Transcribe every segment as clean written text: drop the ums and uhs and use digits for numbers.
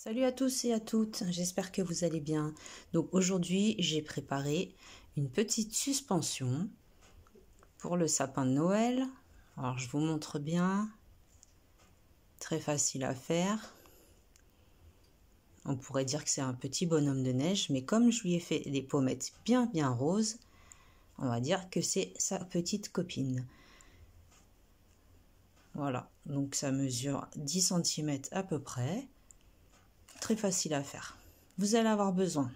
Salut à tous et à toutes, j'espère que vous allez bien. Donc aujourd'hui, j'ai préparé une petite suspension pour le sapin de Noël. Alors je vous montre bien, très facile à faire. On pourrait dire que c'est un petit bonhomme de neige, mais comme je lui ai fait des pommettes bien roses, on va dire que c'est sa petite copine. Voilà, donc ça mesure 10 cm à peu près. Très facile à faire. Vous allez avoir besoin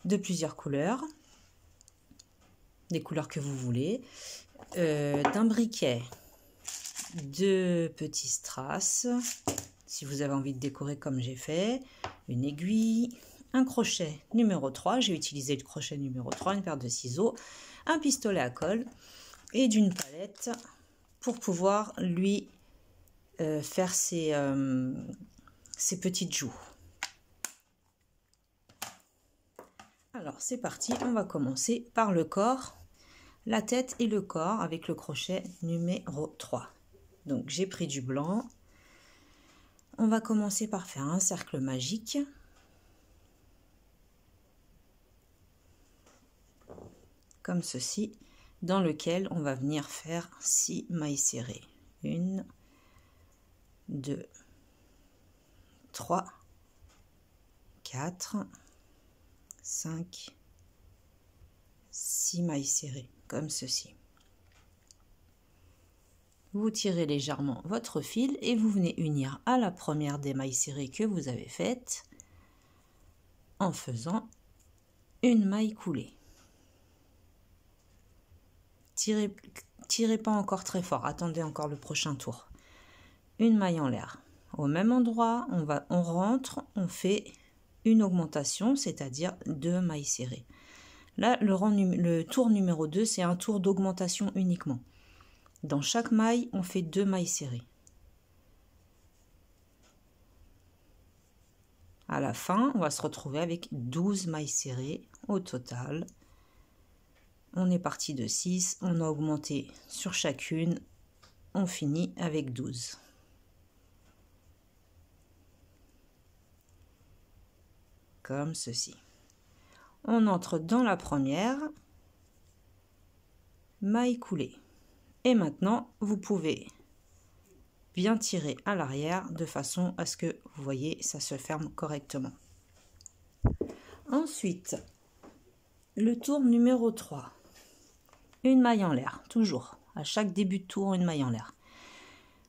de plusieurs couleurs, des couleurs que vous voulez, d'un briquet, de petits strass, si vous avez envie de décorer comme j'ai fait, une aiguille, un crochet numéro 3, j'ai utilisé le crochet numéro 3, une paire de ciseaux, un pistolet à colle et d'une palette pour pouvoir lui faire ses petites joues. Alors c'est parti, on va commencer par le corps, la tête et le corps avec le crochet numéro 3. Donc j'ai pris du blanc. On va commencer par faire un cercle magique. Comme ceci, dans lequel on va venir faire 6 mailles serrées. 1, 2, 3, 4, 5, 6 mailles serrées, comme ceci. Vous tirez légèrement votre fil et vous venez unir à la première des mailles serrées que vous avez faites en faisant une maille coulée. Tirez pas encore très fort, attendez encore le prochain tour. Une maille en l'air. Au même endroit, on rentre, on fait une augmentation, c'est-à-dire 2 mailles serrées. Là, le tour numéro 2, c'est un tour d'augmentation uniquement. Dans chaque maille, on fait 2 mailles serrées. À la fin, on va se retrouver avec 12 mailles serrées au total. On est parti de 6, on a augmenté sur chacune, on finit avec 12. Comme ceci. On entre dans la première maille coulée. Et maintenant, vous pouvez bien tirer à l'arrière de façon à ce que, vous voyez, ça se ferme correctement. Ensuite, le tour numéro 3. Une maille en l'air, toujours. À chaque début de tour, une maille en l'air.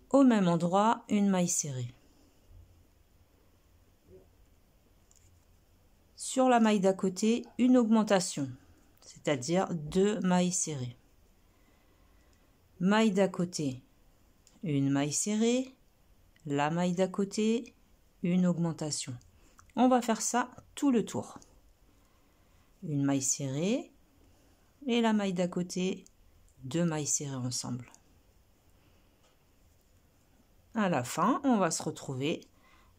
Au même endroit, une maille serrée. Sur la maille d'à côté, une augmentation, c'est-à-dire 2 mailles serrées. Maille d'à côté, une maille serrée, la maille d'à côté, une augmentation. On va faire ça tout le tour. Une maille serrée et la maille d'à côté, 2 mailles serrées ensemble. À la fin, on va se retrouver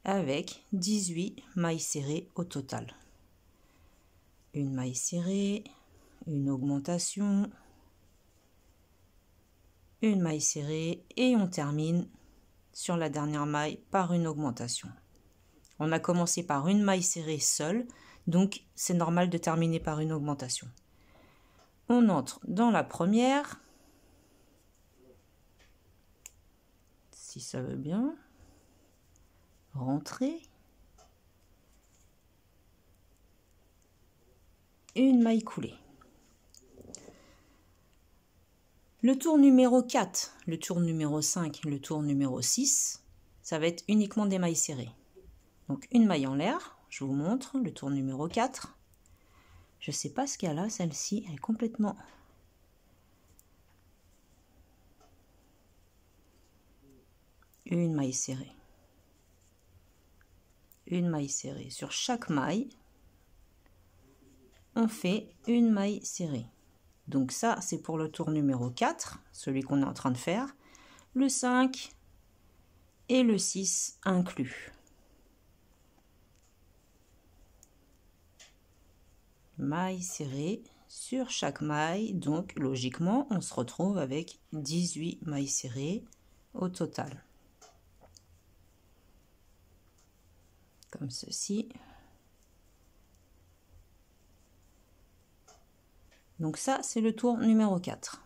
avec 18 mailles serrées au total. Une maille serrée, une augmentation, une maille serrée et on termine sur la dernière maille par une augmentation. On a commencé par une maille serrée seule, donc c'est normal de terminer par une augmentation. On entre dans la première, si ça veut bien, rentrer, une maille coulée. Le tour numéro 4, le tour numéro 5, le tour numéro 6, ça va être uniquement des mailles serrées. Donc une maille en l'air, je vous montre, le tour numéro 4. Je ne sais pas ce qu'il y a là, celle-ci, elle est complètement... Une maille serrée. Une maille serrée. Sur chaque maille, on fait une maille serrée. Donc ça, c'est pour le tour numéro 4, celui qu'on est en train de faire. Le 5 et le 6 inclus. Maille serrée sur chaque maille, donc logiquement, on se retrouve avec 18 mailles serrées au total. comme ceci. Donc ça, c'est le tour numéro 4.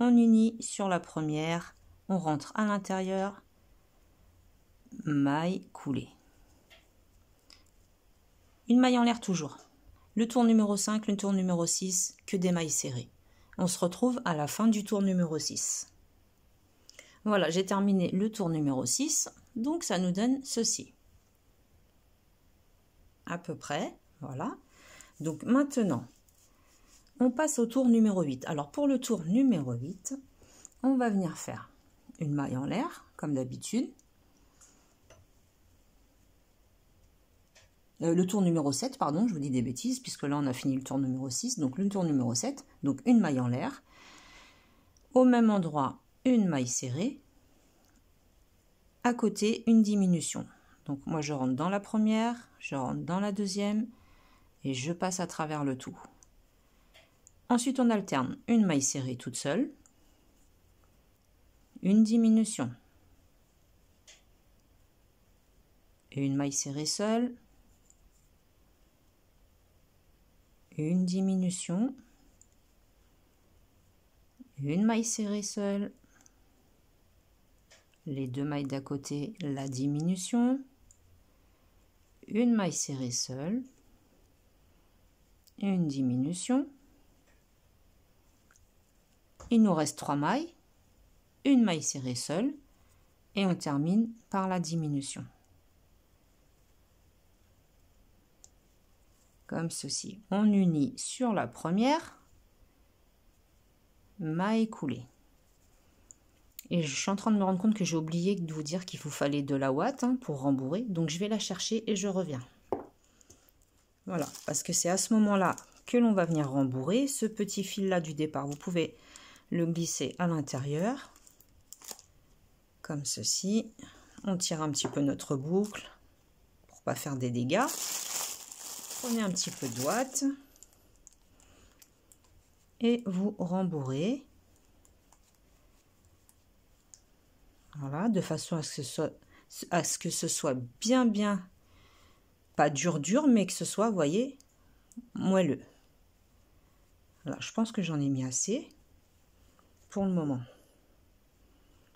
On unit sur la première, on rentre à l'intérieur, maille coulée. Une maille en l'air toujours. Le tour numéro 5, le tour numéro 6, que des mailles serrées. On se retrouve à la fin du tour numéro 6. Voilà, j'ai terminé le tour numéro 6, donc ça nous donne ceci. À peu près, voilà. Donc maintenant, on passe au tour numéro 8. Alors pour le tour numéro 8, on va venir faire une maille en l'air, comme d'habitude. Le tour numéro 7, pardon, je vous dis des bêtises, puisque là on a fini le tour numéro 6, donc le tour numéro 7, donc une maille en l'air. Au même endroit, une maille serrée. À côté, une diminution. Donc moi je rentre dans la première, je rentre dans la deuxième, et je passe à travers le tout. Ensuite on alterne une maille serrée toute seule, une diminution, une maille serrée seule, une diminution, une maille serrée seule, les deux mailles d'à côté, la diminution, une maille serrée seule, une diminution, il nous reste 3 mailles, une maille serrée seule et on termine par la diminution. Comme ceci. On unit sur la première, maille coulée. Et je suis en train de me rendre compte que j'ai oublié de vous dire qu'il vous fallait de la ouate pour rembourrer. Donc je vais la chercher et je reviens. Voilà, parce que c'est à ce moment-là que l'on va venir rembourrer. Ce petit fil-là du départ, vous pouvez le glisser à l'intérieur. Comme ceci. On tire un petit peu notre boucle pour pas faire des dégâts. Prenez un petit peu de ouate. Et vous rembourrez. Voilà, de façon à ce que ce soit bien, pas dur, mais que ce soit, vous voyez, moelleux. Voilà, je pense que j'en ai mis assez pour le moment.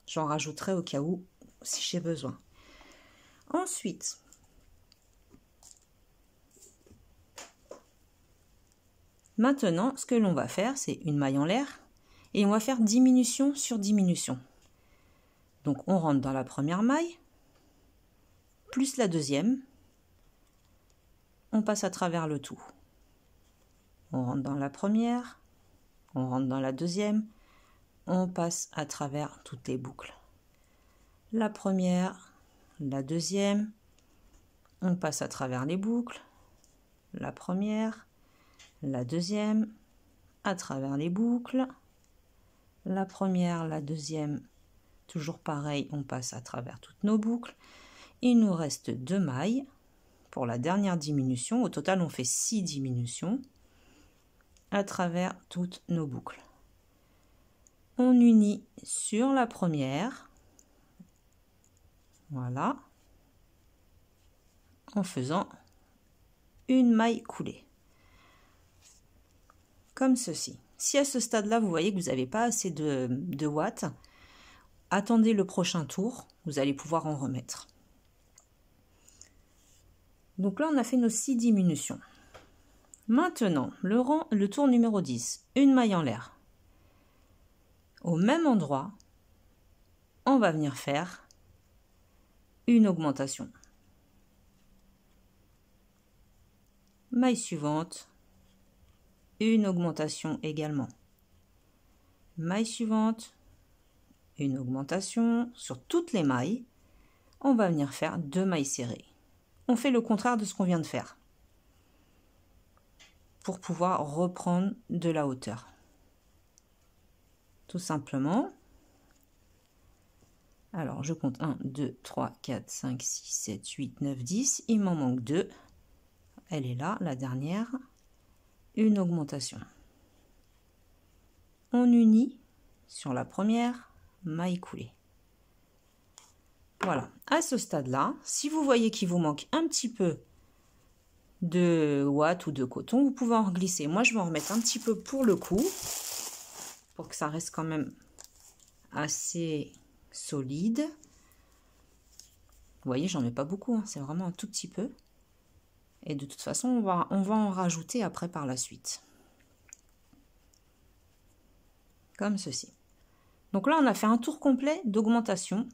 J'en rajouterai au cas où, si j'ai besoin. Ensuite, maintenant, ce que l'on va faire, c'est une maille en l'air et on va faire diminution sur diminution. Donc, on rentre dans la première maille, plus la deuxième, on passe à travers le tout. On rentre dans la première, on rentre dans la deuxième, on passe à travers toutes les boucles. La première, la deuxième, on passe à travers les boucles, la première, la deuxième, à travers les boucles, la première, la deuxième, toujours pareil, on passe à travers toutes nos boucles. Il nous reste 2 mailles pour la dernière diminution. Au total, on fait 6 diminutions à travers toutes nos boucles. On unit sur la première, voilà, en faisant une maille coulée, comme ceci. Si à ce stade-là, vous voyez que vous n'avez pas assez de watts, attendez le prochain tour, vous allez pouvoir en remettre. Donc là, on a fait nos 6 diminutions. Maintenant, le tour numéro 10, une maille en l'air. Au même endroit, on va venir faire une augmentation. Maille suivante, une augmentation également. Maille suivante, une augmentation. Sur toutes les mailles, on va venir faire 2 mailles serrées. On fait le contraire de ce qu'on vient de faire pour pouvoir reprendre de la hauteur. Tout simplement. Alors, je compte 1, 2, 3, 4, 5, 6, 7, 8, 9, 10. Il m'en manque 2. Elle est là, la dernière. Une augmentation. On unit sur la première, maille coulée. Voilà, à ce stade-là, si vous voyez qu'il vous manque un petit peu de ouate ou de coton, vous pouvez en glisser. Moi, je vais en remettre un petit peu pour le coup, pour que ça reste quand même assez solide. Vous voyez, j'en mets pas beaucoup, hein, c'est vraiment un tout petit peu. Et de toute façon, on va en rajouter après par la suite. Comme ceci. Donc là, on a fait un tour complet d'augmentation.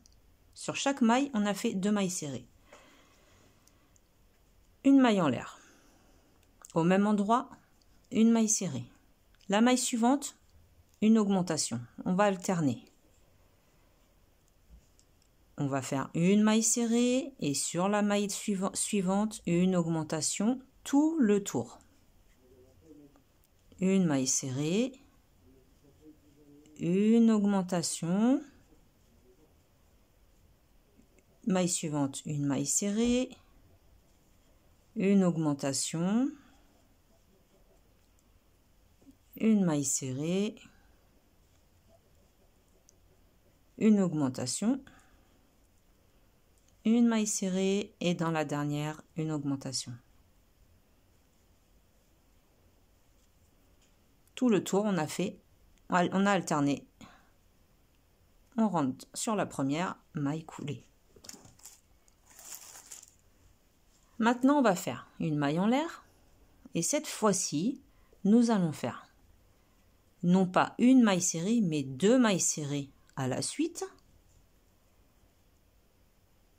Sur chaque maille, on a fait 2 mailles serrées. Une maille en l'air. Au même endroit, une maille serrée. La maille suivante, une augmentation. On va alterner. On va faire une maille serrée et sur la maille suivante, une augmentation tout le tour. Une maille serrée, une augmentation, maille suivante, une maille serrée, une augmentation, une maille serrée, une augmentation, une maille serrée et dans la dernière, une augmentation. Tout le tour, on a alterné. On rentre sur la première maille coulée. Maintenant, on va faire une maille en l'air et cette fois-ci, nous allons faire non pas une maille serrée, mais 2 mailles serrées à la suite.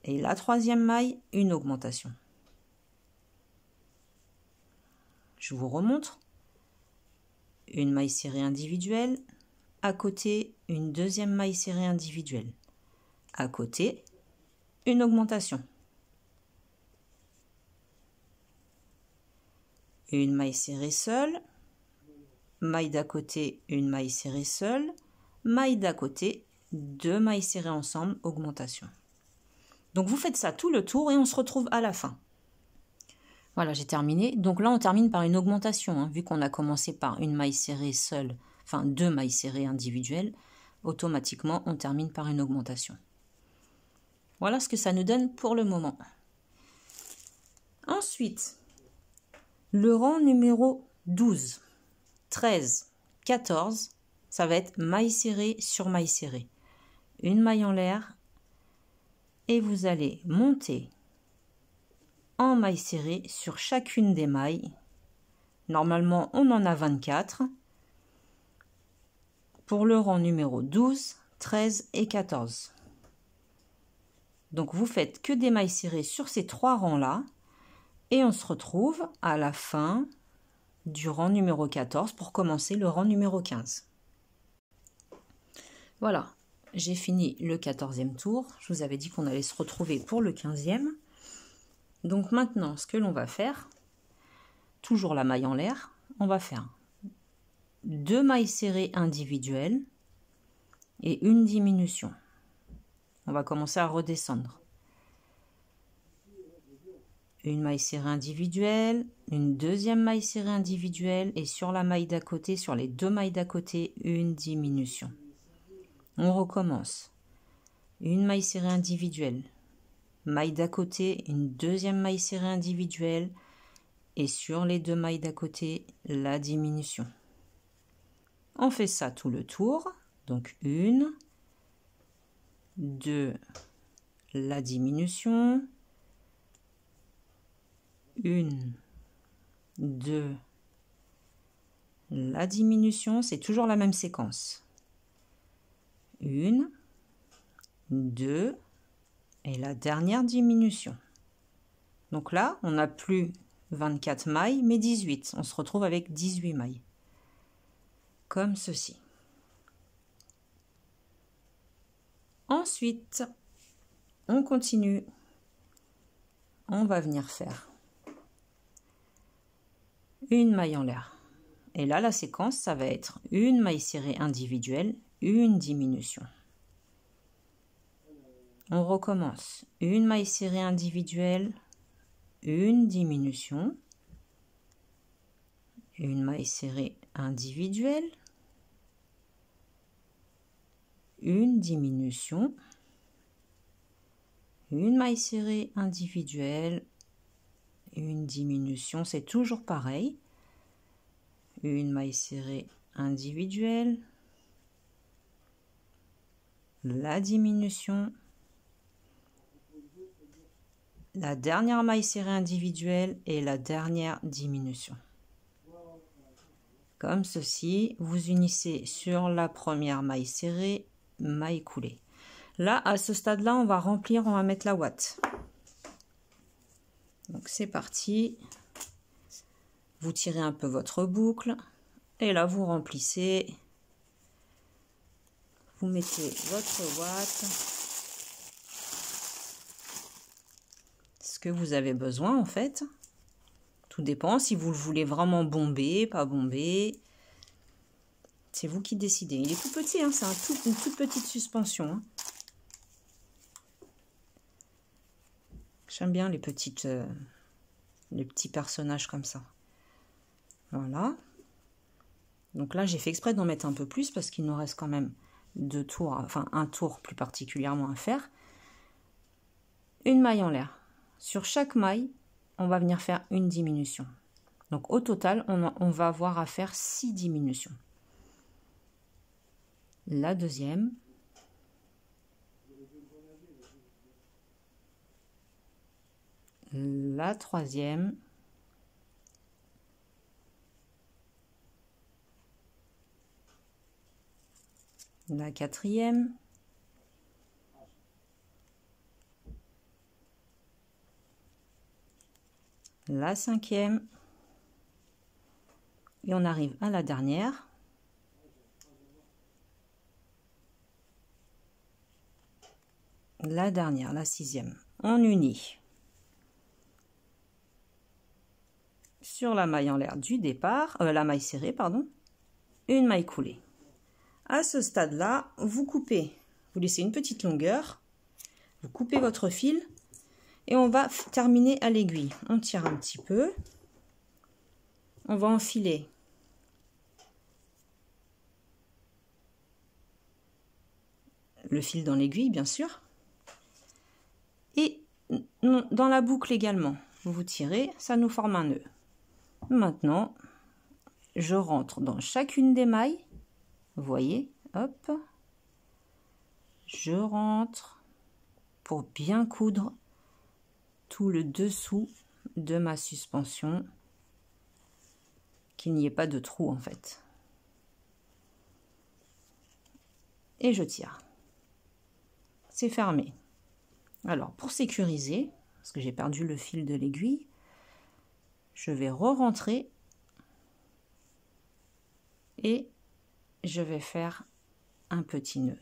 Et la troisième maille, une augmentation. Je vous remontre. Une maille serrée individuelle. À côté, une deuxième maille serrée individuelle. À côté, une augmentation. Une maille serrée seule. Maille d'à côté, une maille serrée seule. Maille d'à côté, 2 mailles serrées ensemble, augmentation. Donc vous faites ça tout le tour et on se retrouve à la fin. Voilà, j'ai terminé. Donc là, on termine par une augmentation. Hein. Vu qu'on a commencé par une maille serrée seule, enfin 2 mailles serrées individuelles, automatiquement, on termine par une augmentation. Voilà ce que ça nous donne pour le moment. Ensuite, le rang numéro 12, 13, 14, ça va être maille serrée sur maille serrée. Une maille en l'air et vous allez monter en maille serrée sur chacune des mailles. Normalement, on en a 24 pour le rang numéro 12, 13 et 14. Donc, vous faites que des mailles serrées sur ces 3 rangs-là et on se retrouve à la fin du rang numéro 14 pour commencer le rang numéro 15. Voilà, j'ai fini le 14e tour. Je vous avais dit qu'on allait se retrouver pour le 15e. Donc maintenant, ce que l'on va faire, toujours la maille en l'air, on va faire 2 mailles serrées individuelles et une diminution. On va commencer à redescendre. Une maille serrée individuelle, une deuxième maille serrée individuelle et sur la maille d'à côté, sur les 2 mailles d'à côté, une diminution. On recommence. Une maille serrée individuelle, maille d'à côté, une deuxième maille serrée individuelle et sur les 2 mailles d'à côté, la diminution. On fait ça tout le tour. Donc 1, 2, la diminution, 1, 2, la diminution, c'est toujours la même séquence. 1, 2 et la dernière diminution. Donc là, on n'a plus 24 mailles, mais 18. On se retrouve avec 18 mailles. Comme ceci. Ensuite, on continue. On va venir faire une maille en l'air. Et là, la séquence, ça va être une maille serrée individuelle, une diminution. On recommence. Une maille serrée individuelle, une diminution. Une maille serrée individuelle, une diminution. une maille serrée individuelle, une diminution, c'est toujours pareil, une maille serrée individuelle, la diminution, la dernière maille serrée individuelle et la dernière diminution. Comme ceci, vous unissez sur la première maille serrée, maille coulée. Là, à ce stade-là, on va remplir, on va mettre la ouate. Donc c'est parti. Vous tirez un peu votre boucle et là vous remplissez. Vous mettez votre ouate. Ce que vous avez besoin en fait. Tout dépend si vous le voulez vraiment bomber, pas bomber. C'est vous qui décidez. Il est tout petit, hein, c'est une toute petite suspension. Hein. J'aime bien les petits personnages comme ça. Voilà. Donc là, j'ai fait exprès d'en mettre un peu plus parce qu'il nous reste quand même 2 tours, enfin un tour plus particulièrement à faire. Une maille en l'air. Sur chaque maille, on va venir faire une diminution. Donc au total, on va avoir à faire 6 diminutions. La deuxième. La troisième. La quatrième. La cinquième. Et on arrive à la dernière. La dernière, la sixième. On unit sur la maille en l'air du départ, la maille serrée, pardon, une maille coulée. À ce stade-là, vous coupez, vous laissez une petite longueur, vous coupez votre fil et on va terminer à l'aiguille. On tire un petit peu, on va enfiler le fil dans l'aiguille, bien sûr, et dans la boucle également. Vous tirez, ça nous forme un nœud. Maintenant, je rentre dans chacune des mailles. Vous voyez, hop, je rentre pour bien coudre tout le dessous de ma suspension, qu'il n'y ait pas de trou en fait. Et je tire. C'est fermé. Alors, pour sécuriser, parce que j'ai perdu le fil de l'aiguille, je vais re-rentrer et je vais faire un petit nœud.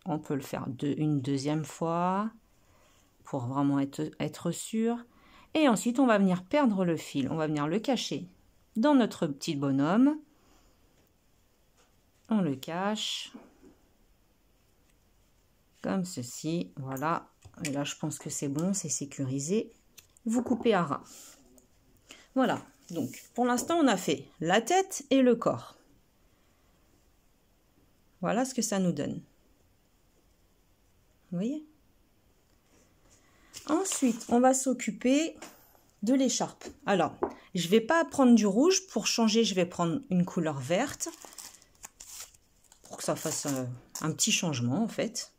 On peut le faire une deuxième fois pour vraiment être sûr. Et ensuite, on va venir perdre le fil. On va venir le cacher dans notre petit bonhomme. On le cache comme ceci. Voilà. Et là, je pense que c'est bon, c'est sécurisé. Vous coupez à ras. Voilà. Donc, pour l'instant, on a fait la tête et le corps. Voilà ce que ça nous donne. Vous voyez? Ensuite, on va s'occuper de l'écharpe. Alors, je ne vais pas prendre du rouge. Pour changer, je vais prendre une couleur verte. Pour que ça fasse un petit changement, en fait.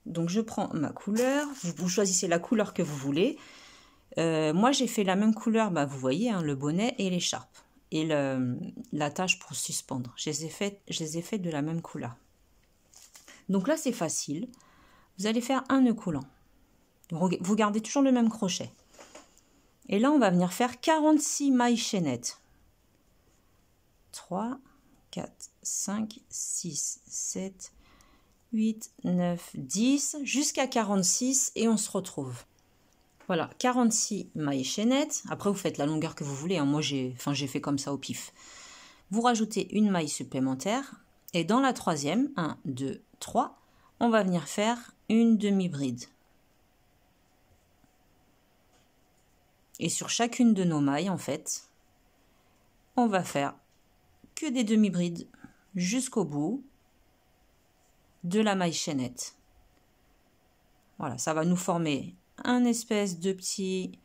Donc, je prends ma couleur. Vous choisissez la couleur que vous voulez. Moi, j'ai fait la même couleur, bah, vous voyez, hein, le bonnet et l'écharpe. Et l'attache pour suspendre. Je les ai fait de la même couleur. Donc là, c'est facile. Vous allez faire un nœud coulant. Vous gardez toujours le même crochet. Et là, on va venir faire 46 mailles chaînettes. 3, 4, 5, 6, 7, 8, 9, 10, jusqu'à 46 et on se retrouve. Voilà, 46 mailles chaînettes. Après, vous faites la longueur que vous voulez. Hein. Moi, j'ai fait comme ça au pif. Vous rajoutez une maille supplémentaire. Et dans la troisième, 1, 2, 3, on va venir faire une demi-bride. Et sur chacune de nos mailles, en fait, on va faire que des demi-brides jusqu'au bout de la maille chaînette. Voilà, ça va nous former un espèce de petit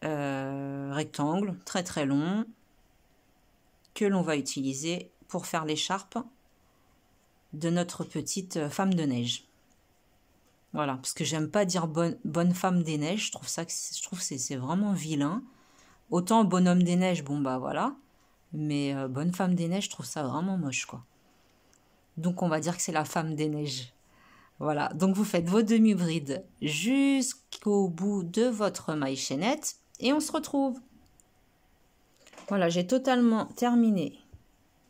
rectangle très très long que l'on va utiliser pour faire l'écharpe de notre petite femme de neige. Voilà, parce que j'aime pas dire bonne femme des neiges, je trouve que c'est vraiment vilain. Autant bonhomme des neiges, bon bah voilà, mais bonne femme des neiges, je trouve ça vraiment moche quoi. Donc on va dire que c'est la femme des neiges. Voilà, donc vous faites vos demi-brides jusqu'au bout de votre maille chaînette et on se retrouve. Voilà, j'ai totalement terminé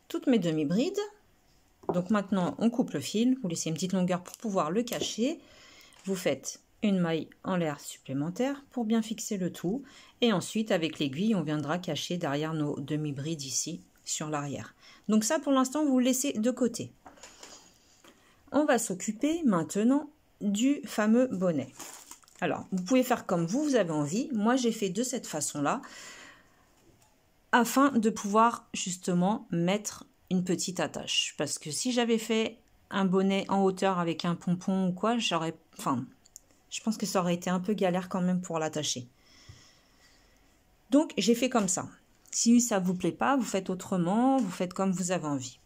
toutes mes demi-brides. Donc maintenant, on coupe le fil, vous laissez une petite longueur pour pouvoir le cacher. Vous faites une maille en l'air supplémentaire pour bien fixer le tout. Et ensuite, avec l'aiguille, on viendra cacher derrière nos demi-brides ici, sur l'arrière. Donc ça, pour l'instant, vous le laissez de côté. On va s'occuper maintenant du fameux bonnet. Alors, vous pouvez faire comme vous avez envie. Moi, j'ai fait de cette façon-là, afin de pouvoir justement mettre une petite attache. Parce que si j'avais fait un bonnet en hauteur avec un pompon ou quoi, je pense que ça aurait été un peu galère quand même pour l'attacher. Donc, j'ai fait comme ça. Si ça ne vous plaît pas, vous faites autrement, vous faites comme vous avez envie.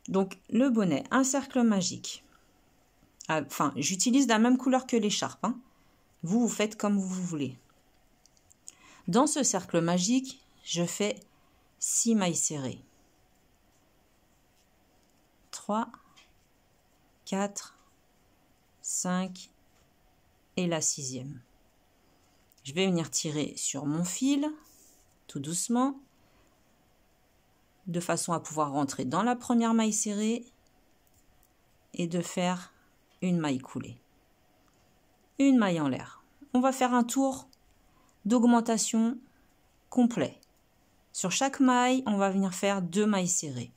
Donc, le bonnet, un cercle magique. Enfin, j'utilise la même couleur que l'écharpe. Hein. Vous faites comme vous voulez. Dans ce cercle magique, je fais 6 mailles serrées. 3, 4, 5 et la 6e. Je vais venir tirer sur mon fil, tout doucement, de façon à pouvoir rentrer dans la première maille serrée et de faire une maille coulée. Une maille en l'air. On va faire un tour d'augmentation complet. Sur chaque maille, on va venir faire 2 mailles serrées.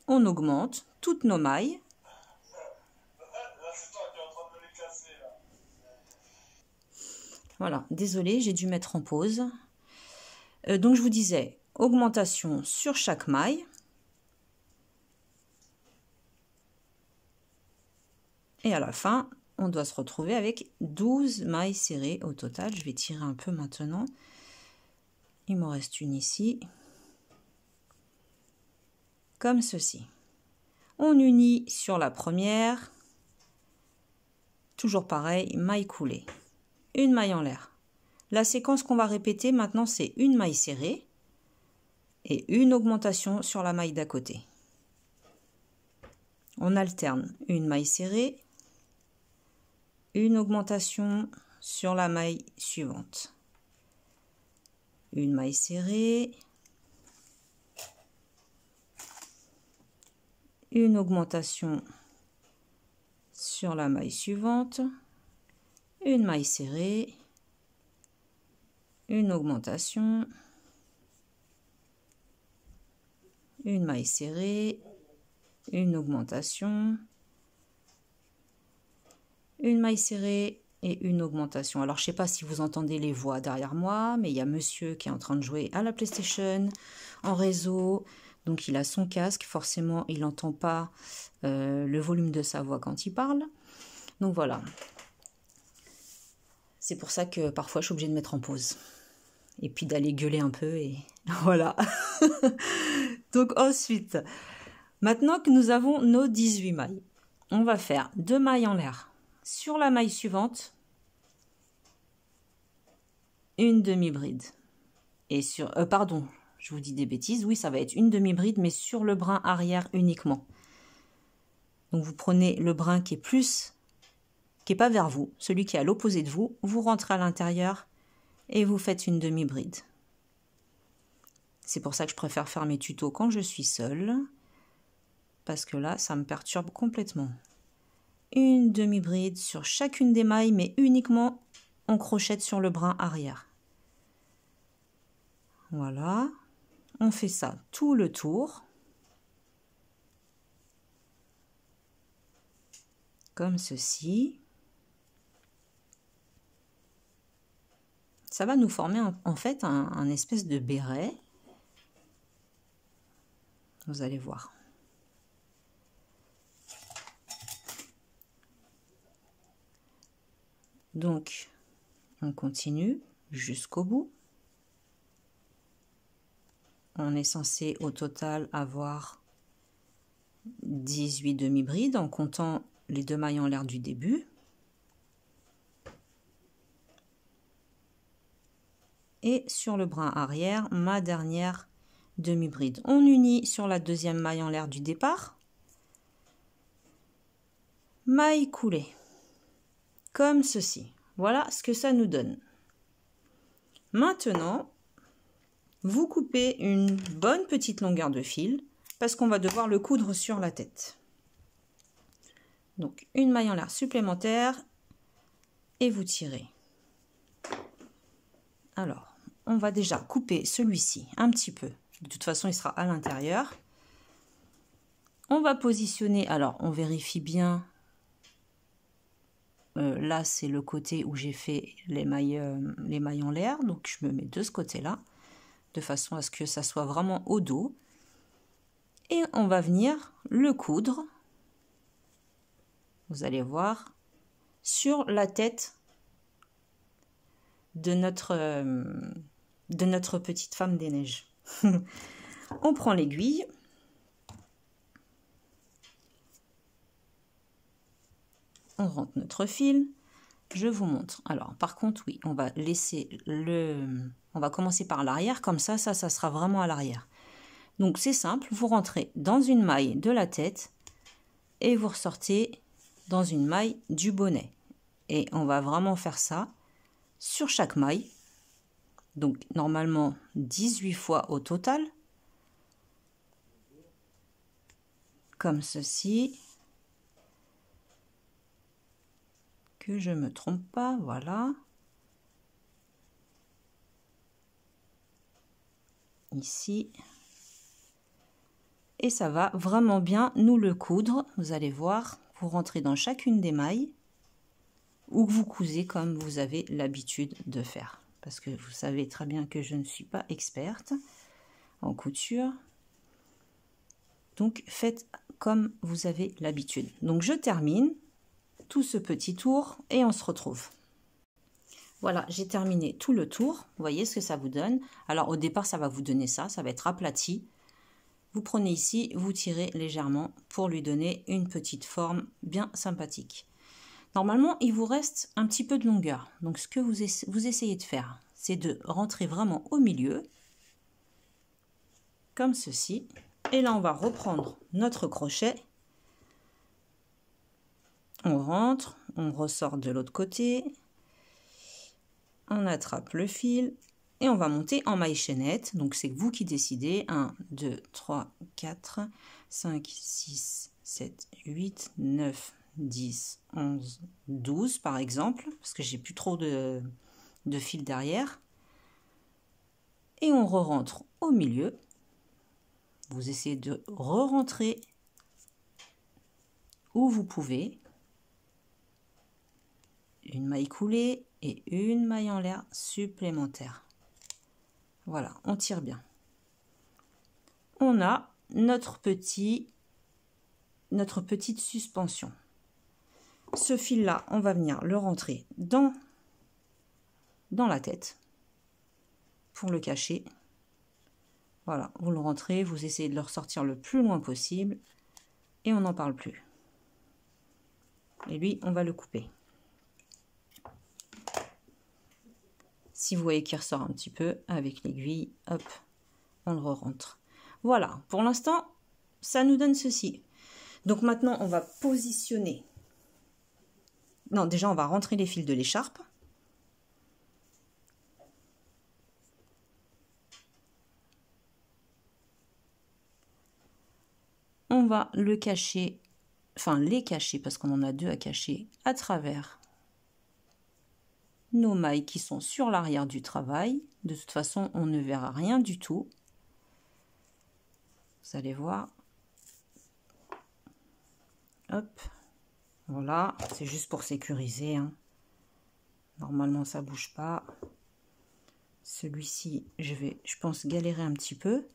On augmente toutes nos mailles. Voilà, désolé, j'ai dû mettre en pause. Donc je vous disais, augmentation sur chaque maille. Et à la fin, on doit se retrouver avec 12 mailles serrées au total. Je vais tirer un peu maintenant. Il m'en reste une ici. Comme ceci. On unit sur la première. Toujours pareil, maille coulée. Une maille en l'air. La séquence qu'on va répéter maintenant, c'est une maille serrée et une augmentation sur la maille d'à côté. On alterne une maille serrée, une augmentation sur la maille suivante. Une maille serrée, une augmentation sur la maille suivante, une maille serrée, une augmentation, une maille serrée, une augmentation, une maille serrée et une augmentation. Alors, je ne sais pas si vous entendez les voix derrière moi, mais il y a monsieur qui est en train de jouer à la PlayStation en réseau. Donc, il a son casque. Forcément, il n'entend pas le volume de sa voix quand il parle. Donc, voilà. C'est pour ça que parfois, je suis obligée de mettre en pause. Et puis d'aller gueuler un peu et voilà. Donc, ensuite, maintenant que nous avons nos 18 mailles, on va faire 2 mailles en l'air. Sur la maille suivante, une demi-bride. Et sur, pardon, je vous dis des bêtises. Oui, ça va être une demi-bride, mais sur le brin arrière uniquement. Donc, vous prenez le brin qui est pas vers vous, celui qui est à l'opposé de vous. Vous rentrez à l'intérieur et vous faites une demi-bride. C'est pour ça que je préfère faire mes tutos quand je suis seule. Parce que là, ça me perturbe complètement. Une demi-bride sur chacune des mailles, mais uniquement on crochette sur le brin arrière. Voilà. On fait ça tout le tour. Comme ceci. Ça va nous former en fait un espèce de béret. Vous allez voir. Donc, on continue jusqu'au bout. On est censé au total avoir 18 demi-brides en comptant les 2 mailles en l'air du début. Et sur le brin arrière, ma dernière demi-bride. On unit sur la 2e maille en l'air du départ. Maille coulée. Comme ceci. Voilà ce que ça nous donne. Maintenant, vous coupez une bonne petite longueur de fil parce qu'on va devoir le coudre sur la tête. Donc, une maille en l'air supplémentaire et vous tirez. Alors, on va déjà couper celui-ci un petit peu. De toute façon, il sera à l'intérieur. On va positionner, alors on vérifie bien. Là, c'est le côté où j'ai fait les mailles en l'air. Donc, je me mets de ce côté-là, de façon à ce que ça soit vraiment au dos. Et on va venir le coudre, vous allez voir, sur la tête de notre petite femme des neiges. On prend l'aiguille. On rentre notre fil. Je vous montre. Alors, par contre, oui, on va laisser on va commencer par l'arrière, comme ça sera vraiment à l'arrière. Donc, c'est simple, vous rentrez dans une maille de la tête et vous ressortez dans une maille du bonnet. Et on va vraiment faire ça sur chaque maille. Donc, normalement, 18 fois au total. Comme ceci. Que je ne me trompe pas, voilà. Ici. Et ça va vraiment bien nous le coudre. Vous allez voir, vous rentrez dans chacune des mailles ou vous cousez comme vous avez l'habitude de faire. Parce que vous savez très bien que je ne suis pas experte en couture. Donc faites comme vous avez l'habitude. Donc je termine tout ce petit tour et on se retrouve. Voilà, j'ai terminé tout le tour. Vous voyez ce que ça vous donne. Alors au départ, ça va vous donner ça va être aplati. Vous prenez ici, vous tirez légèrement pour lui donner une petite forme bien sympathique. Normalement, il vous reste un petit peu de longueur. Donc ce que vous essayez de faire, c'est de rentrer vraiment au milieu, comme ceci. Et là, on va reprendre notre crochet. On rentre, on ressort de l'autre côté. On attrape le fil et on va monter en maille chaînette. Donc, c'est vous qui décidez. 1, 2, 3, 4, 5, 6, 7, 8, 9, 10, 11, 12 par exemple. Parce que j'ai plus trop de fil derrière. Et on re-rentre au milieu. Vous essayez de re-rentrer où vous pouvez. Une maille coulée et une maille en l'air supplémentaire. Voilà, on tire bien. On a notre petite suspension. Ce fil-là, on va venir le rentrer dans la tête pour le cacher. Voilà, vous le rentrez, vous essayez de le ressortir le plus loin possible et on n'en parle plus. Et lui, on va le couper. Si vous voyez qu'il ressort un petit peu avec l'aiguille, hop, on le re-rentre. Voilà, pour l'instant, ça nous donne ceci. Donc maintenant, on va positionner. Non, déjà, on va rentrer les fils de l'écharpe. On va le cacher, enfin les cacher, parce qu'on en a 2 à cacher, à travers nos mailles qui sont sur l'arrière du travail. De toute façon, on ne verra rien du tout. Vous allez voir. Hop, voilà, c'est juste pour sécuriser, hein. Normalement, ça bouge pas. Celui-ci, je pense, galérer un petit peu.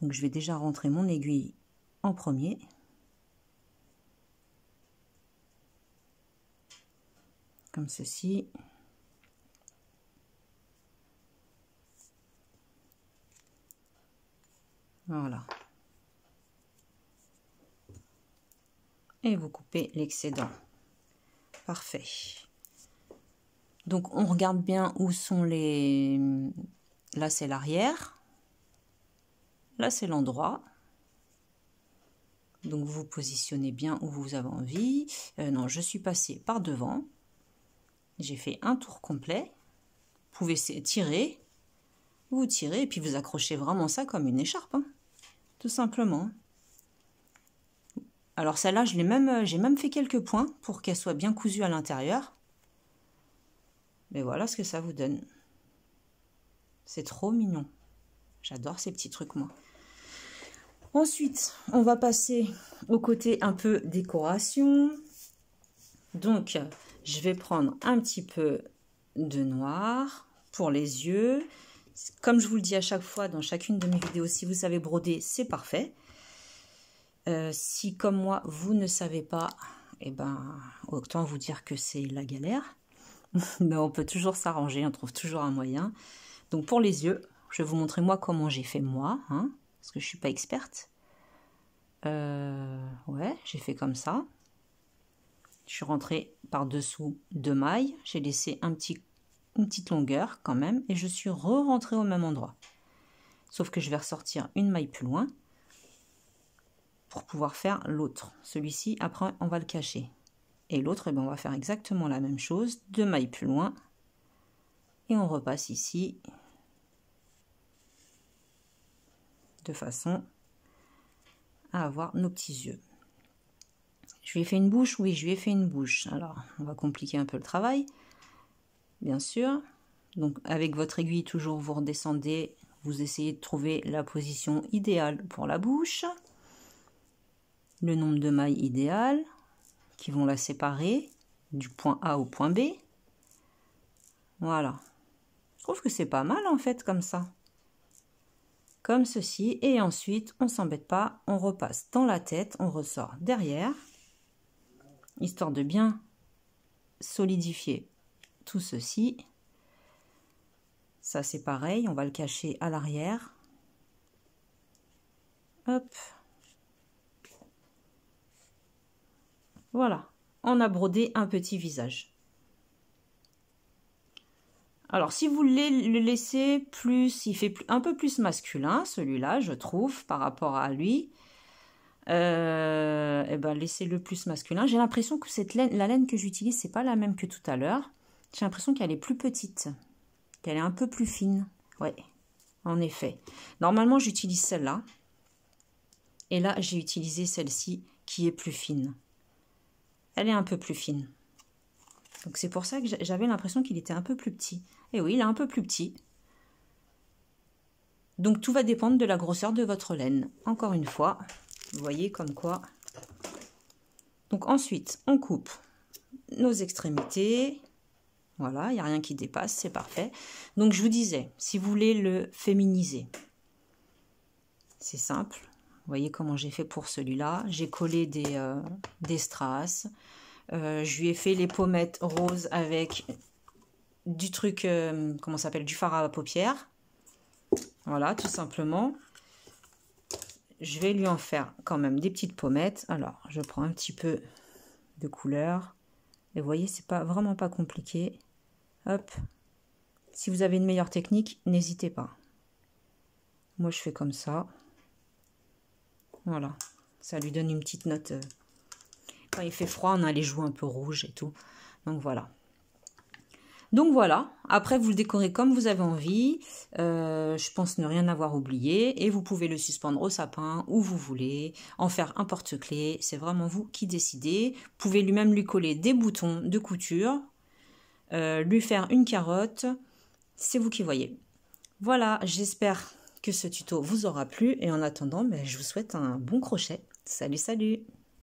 Donc, je vais déjà rentrer mon aiguille en premier. comme ceci. Voilà. Et vous coupez l'excédent. Parfait. Donc on regarde bien où sont les... Là c'est l'arrière. Là c'est l'endroit. Donc vous positionnez bien où vous avez envie. Non, je suis passée par devant. J'ai fait un tour complet. Vous pouvez tirer. Vous tirez et puis vous accrochez vraiment ça comme une écharpe. Hein, tout simplement. Alors celle-là, j'ai même fait quelques points pour qu'elle soit bien cousue à l'intérieur. Mais voilà ce que ça vous donne. C'est trop mignon. J'adore ces petits trucs, moi. Ensuite, on va passer au côté un peu décoration. Donc, je vais prendre un petit peu de noir pour les yeux. Comme je vous le dis à chaque fois dans chacune de mes vidéos, si vous savez broder, c'est parfait. Si comme moi, vous ne savez pas, eh ben, autant vous dire que c'est la galère. Mais on peut toujours s'arranger, on trouve toujours un moyen. Donc pour les yeux, je vais vous montrer moi comment j'ai fait moi, hein, parce que je ne suis pas experte. Ouais, j'ai fait comme ça. Je suis rentrée par-dessous 2 mailles. J'ai laissé une petite longueur quand même. Et je suis re-rentrée au même endroit. Sauf que je vais ressortir une maille plus loin pour pouvoir faire l'autre. Celui-ci, après, on va le cacher. Et l'autre, eh ben, on va faire exactement la même chose. 2 mailles plus loin. Et on repasse ici. De façon à avoir nos petits yeux. Je lui ai fait une bouche, oui, je lui ai fait une bouche. Alors, on va compliquer un peu le travail, bien sûr. Donc, avec votre aiguille, toujours, vous redescendez, vous essayez de trouver la position idéale pour la bouche. Le nombre de mailles idéal qui vont la séparer du point A au point B. Voilà. Je trouve que c'est pas mal, en fait, comme ça. Comme ceci. Et ensuite, on ne s'embête pas, on repasse dans la tête, on ressort derrière. Histoire de bien solidifier tout ceci. Ça c'est pareil, on va le cacher à l'arrière. Hop. Voilà, on a brodé un petit visage. Alors si vous voulez le laisser plus, il fait un peu plus masculin celui-là, je trouve, par rapport à lui. Eh ben, laissez-le plus masculin. J'ai l'impression que la laine que j'utilise, c'est pas la même que tout à l'heure. J'ai l'impression qu'elle est plus petite, qu'elle est un peu plus fine. Ouais, en effet. Normalement, j'utilise celle-là. Et là, j'ai utilisé celle-ci qui est plus fine. Elle est un peu plus fine. Donc c'est pour ça que j'avais l'impression qu'il était un peu plus petit. Et oui, il est un peu plus petit. Donc tout va dépendre de la grosseur de votre laine. Encore une fois. Vous voyez comme quoi. Donc ensuite, on coupe nos extrémités. Voilà, il n'y a rien qui dépasse, c'est parfait. Donc je vous disais, si vous voulez le féminiser, c'est simple. Vous voyez comment j'ai fait pour celui-là. J'ai collé des strass. Je lui ai fait les pommettes roses avec du truc, comment ça s'appelle, du fard à paupières. Voilà, tout simplement. Je vais lui en faire quand même des petites pommettes. Alors, je prends un petit peu de couleur. Et vous voyez, c'est vraiment pas compliqué. Hop. Si vous avez une meilleure technique, n'hésitez pas. Moi, je fais comme ça. Voilà. Ça lui donne une petite note. Quand il fait froid, on a les joues un peu rouges et tout. Donc, voilà. Donc voilà, après vous le décorez comme vous avez envie, je pense ne rien avoir oublié, et vous pouvez le suspendre au sapin où vous voulez, en faire un porte-clés, c'est vraiment vous qui décidez. Vous pouvez lui-même lui coller des boutons de couture, lui faire une carotte, c'est vous qui voyez. Voilà, j'espère que ce tuto vous aura plu, et en attendant, je vous souhaite un bon crochet. Salut, salut!